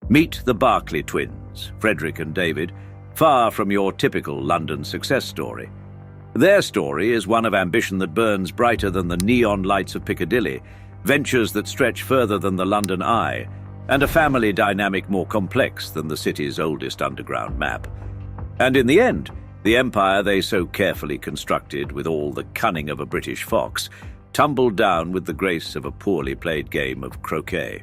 Meet the Barclay twins, Frederick and David, far from your typical London success story. Their story is one of ambition that burns brighter than the neon lights of Piccadilly, ventures that stretch further than the London Eye, and a family dynamic more complex than the city's oldest underground map. And in the end, the empire they so carefully constructed with all the cunning of a British fox tumbled down with the grace of a poorly played game of croquet.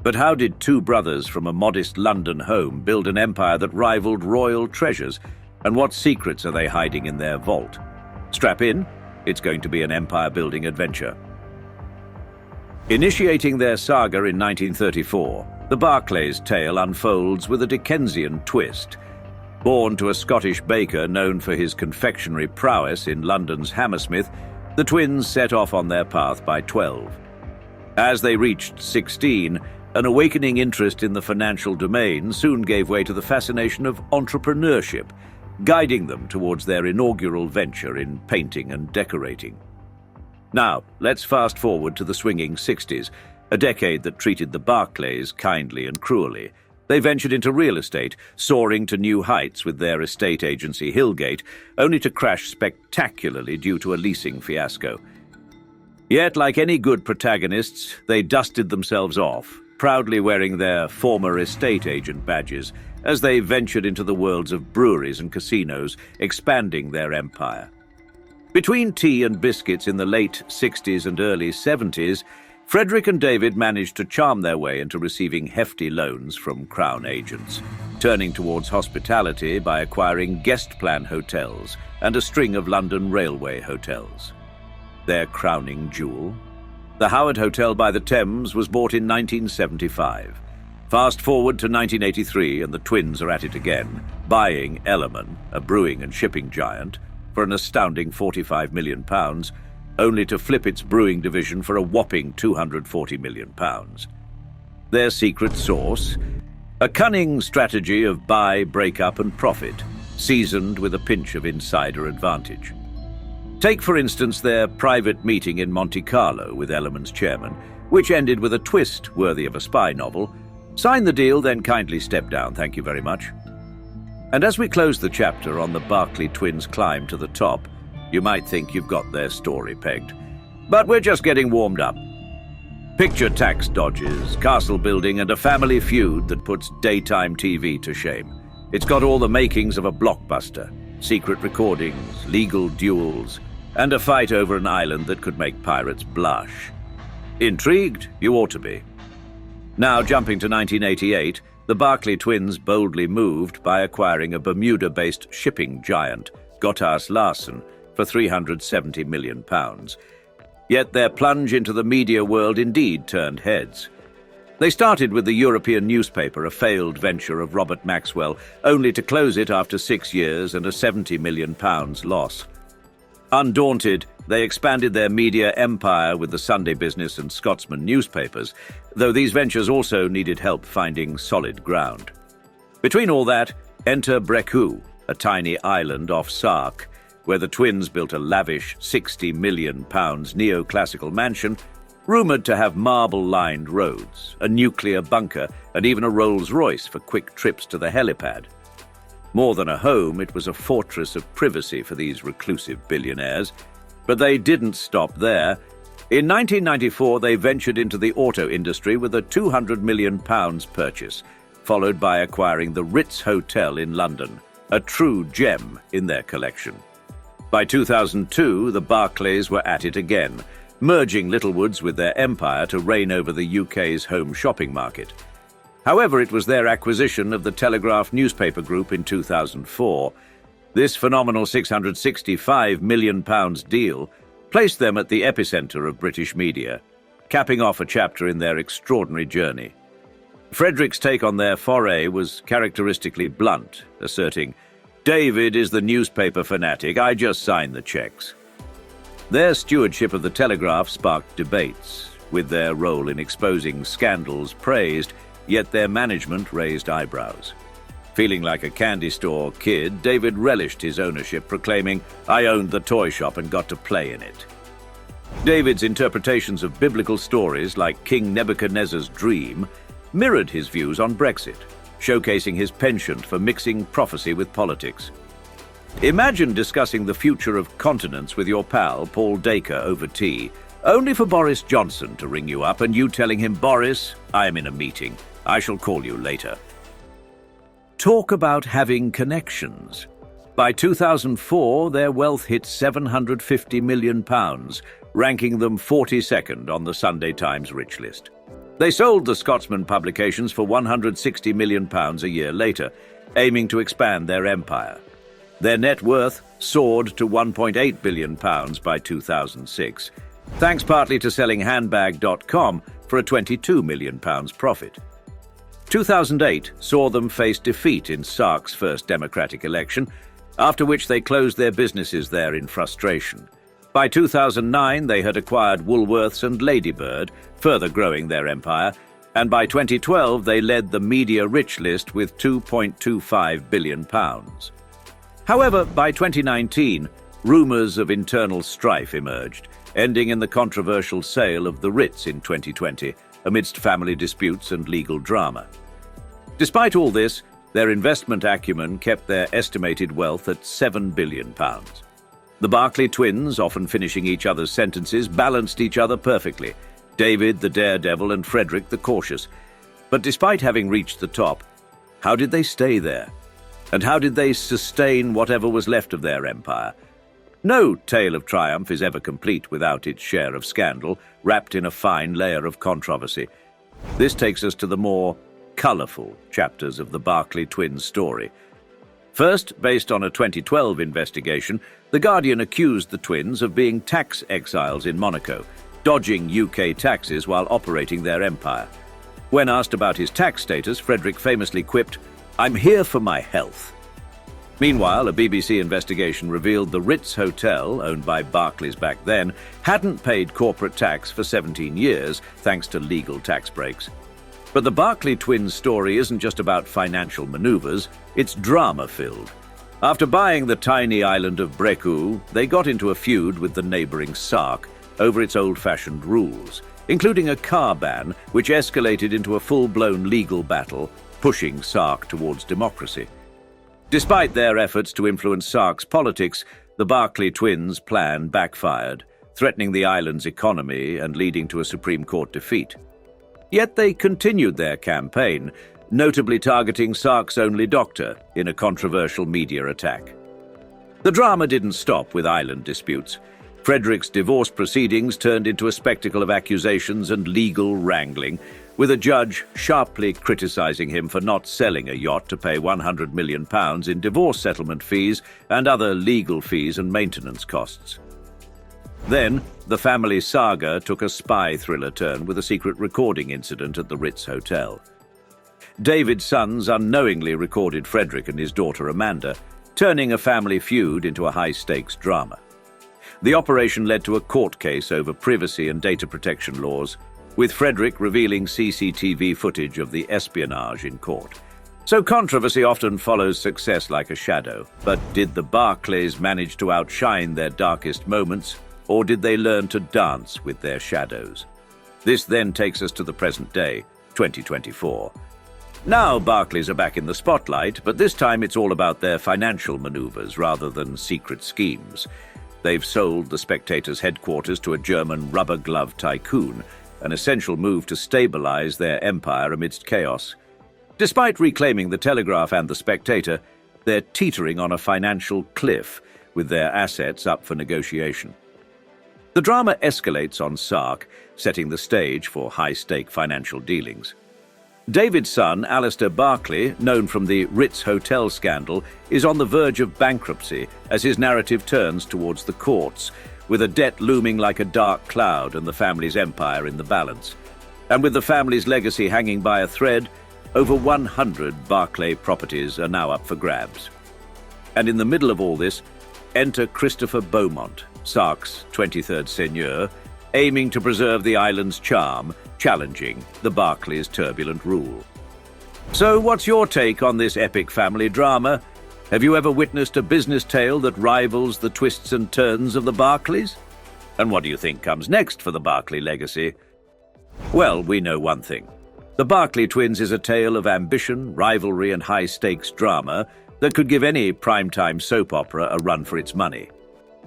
But how did two brothers from a modest London home build an empire that rivaled royal treasures, and what secrets are they hiding in their vault? Strap in, it's going to be an empire-building adventure. Initiating their saga in 1934, the Barclays' tale unfolds with a Dickensian twist. Born to a Scottish baker known for his confectionery prowess in London's Hammersmith, the twins set off on their path by 12. As they reached 16, an awakening interest in the financial domain soon gave way to the fascination of entrepreneurship, guiding them towards their inaugural venture in painting and decorating. Now, let's fast forward to the swinging 60s, a decade that treated the Barclays kindly and cruelly. They ventured into real estate, soaring to new heights with their estate agency Hillgate, only to crash spectacularly due to a leasing fiasco. Yet, like any good protagonists, they dusted themselves off, proudly wearing their former estate agent badges as they ventured into the worlds of breweries and casinos, expanding their empire. Between tea and biscuits in the late 60s and early 70s, Frederick and David managed to charm their way into receiving hefty loans from Crown agents, turning towards hospitality by acquiring guest plan hotels and a string of London railway hotels. Their crowning jewel? The Howard Hotel by the Thames was bought in 1975. Fast forward to 1983 and the twins are at it again, buying Ellerman, a brewing and shipping giant, for an astounding £45 million, only to flip its brewing division for a whopping £240 million. Their secret sauce? A cunning strategy of buy, break up and profit, seasoned with a pinch of insider advantage. Take, for instance, their private meeting in Monte Carlo with Ellerman's chairman, which ended with a twist worthy of a spy novel. Sign the deal, then kindly step down, thank you very much. And as we close the chapter on the Barclay twins' climb to the top, you might think you've got their story pegged. But we're just getting warmed up. Picture tax dodges, castle building, and a family feud that puts daytime TV to shame. It's got all the makings of a blockbuster. Secret recordings, legal duels, and a fight over an island that could make pirates blush. Intrigued? You ought to be. Now, jumping to 1988, the Barclay twins boldly moved by acquiring a Bermuda-based shipping giant, Gotthard Larsen, for £370 million. Yet their plunge into the media world indeed turned heads. They started with the European newspaper, a failed venture of Robert Maxwell, only to close it after 6 years and a £70 million loss. Undaunted, they expanded their media empire with the Sunday Business and Scotsman newspapers, though these ventures also needed help finding solid ground. Between all that, enter Brecqhou, a tiny island off Sark, where the twins built a lavish £60 million neoclassical mansion, rumoured to have marble-lined roads, a nuclear bunker, and even a Rolls-Royce for quick trips to the helipad. More than a home, it was a fortress of privacy for these reclusive billionaires. But they didn't stop there. In 1994, they ventured into the auto industry with a £200 million purchase, followed by acquiring the Ritz Hotel in London, a true gem in their collection. By 2002, the Barclays were at it again, merging Littlewoods with their empire to reign over the UK's home shopping market. However, it was their acquisition of the Telegraph newspaper group in 2004. This phenomenal £665 million deal placed them at the epicenter of British media, capping off a chapter in their extraordinary journey. Frederick's take on their foray was characteristically blunt, asserting, "David is the newspaper fanatic, I just sign the checks." Their stewardship of the Telegraph sparked debates, with their role in exposing scandals praised, yet their management raised eyebrows. Feeling like a candy store kid, David relished his ownership, proclaiming, "I owned the toy shop and got to play in it." David's interpretations of biblical stories like King Nebuchadnezzar's dream mirrored his views on Brexit, showcasing his penchant for mixing prophecy with politics. Imagine discussing the future of continents with your pal, Paul Dacre, over tea, only for Boris Johnson to ring you up and you telling him, "Boris, I am in a meeting. I shall call you later." Talk about having connections. By 2004, their wealth hit £750 million, ranking them 42nd on the Sunday Times rich list. They sold the Scotsman publications for £160 million a year later, aiming to expand their empire. Their net worth soared to £1.8 billion by 2006, thanks partly to selling handbag.com for a £22 million profit. 2008 saw them face defeat in SARK's first democratic election, after which they closed their businesses there in frustration. By 2009, they had acquired Woolworths and Ladybird, further growing their empire, and by 2012 they led the media rich list with £2.25 billion. However, by 2019, rumours of internal strife emerged, ending in the controversial sale of the Ritz in 2020, amidst family disputes and legal drama. Despite all this, their investment acumen kept their estimated wealth at £7 billion. The Barclay twins, often finishing each other's sentences, balanced each other perfectly, David the daredevil and Frederick the cautious. But despite having reached the top, how did they stay there? And how did they sustain whatever was left of their empire? No tale of triumph is ever complete without its share of scandal, wrapped in a fine layer of controversy. This takes us to the more colourful chapters of the Barclay twins' story. First, based on a 2012 investigation, The Guardian accused the twins of being tax exiles in Monaco, dodging UK taxes while operating their empire. When asked about his tax status, Frederick famously quipped, "I'm here for my health." Meanwhile, a BBC investigation revealed the Ritz Hotel, owned by Barclays back then, hadn't paid corporate tax for 17 years, thanks to legal tax breaks. But the Barclay twins' story isn't just about financial maneuvers, it's drama-filled. After buying the tiny island of Brécourt, they got into a feud with the neighbouring Sark over its old-fashioned rules, including a car ban which escalated into a full-blown legal battle, pushing Sark towards democracy. Despite their efforts to influence Sark's politics, the Barclay twins' plan backfired, threatening the island's economy and leading to a Supreme Court defeat. Yet they continued their campaign, notably targeting Sark's only doctor in a controversial media attack. The drama didn't stop with island disputes. Frederick's divorce proceedings turned into a spectacle of accusations and legal wrangling, with a judge sharply criticising him for not selling a yacht to pay £100 million in divorce settlement fees and other legal fees and maintenance costs. Then, the family saga took a spy thriller turn with a secret recording incident at the Ritz Hotel. David's sons unknowingly recorded Frederick and his daughter Amanda, turning a family feud into a high-stakes drama. The operation led to a court case over privacy and data protection laws, with Frederick revealing CCTV footage of the espionage in court. So controversy often follows success like a shadow. But did the Barclays manage to outshine their darkest moments, or did they learn to dance with their shadows? This then takes us to the present day, 2024. Now Barclays are back in the spotlight, but this time it's all about their financial maneuvers rather than secret schemes. They've sold the Spectator's headquarters to a German rubber-glove tycoon, an essential move to stabilize their empire amidst chaos. Despite reclaiming the Telegraph and the Spectator, they're teetering on a financial cliff, with their assets up for negotiation. The drama escalates on Sark, setting the stage for high-stake financial dealings. David's son, Alistair Barclay, known from the Ritz Hotel scandal, is on the verge of bankruptcy as his narrative turns towards the courts, with a debt looming like a dark cloud and the family's empire in the balance. And with the family's legacy hanging by a thread, over 100 Barclay properties are now up for grabs. And in the middle of all this, enter Christopher Beaumont, Sark's 23rd seigneur, aiming to preserve the island's charm, challenging the Barclays' turbulent rule. So what's your take on this epic family drama? Have you ever witnessed a business tale that rivals the twists and turns of the Barclays? And what do you think comes next for the Barclay legacy? Well, we know one thing. The Barclay twins is a tale of ambition, rivalry, and high-stakes drama that could give any primetime soap opera a run for its money.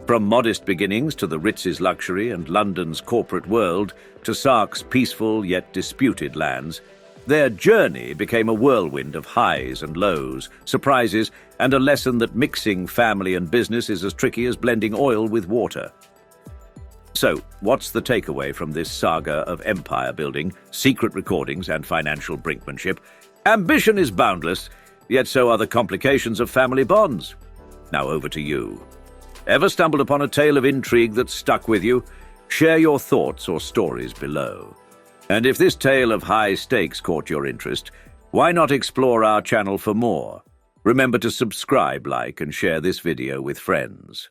From modest beginnings to the Ritz's luxury and London's corporate world to Sark's peaceful yet disputed lands, their journey became a whirlwind of highs and lows, surprises, and a lesson that mixing family and business is as tricky as blending oil with water. So, what's the takeaway from this saga of empire building, secret recordings, and financial brinkmanship? Ambition is boundless, yet so are the complications of family bonds. Now over to you. Ever stumbled upon a tale of intrigue that stuck with you? Share your thoughts or stories below. And if this tale of high stakes caught your interest, why not explore our channel for more? Remember to subscribe, like, and share this video with friends.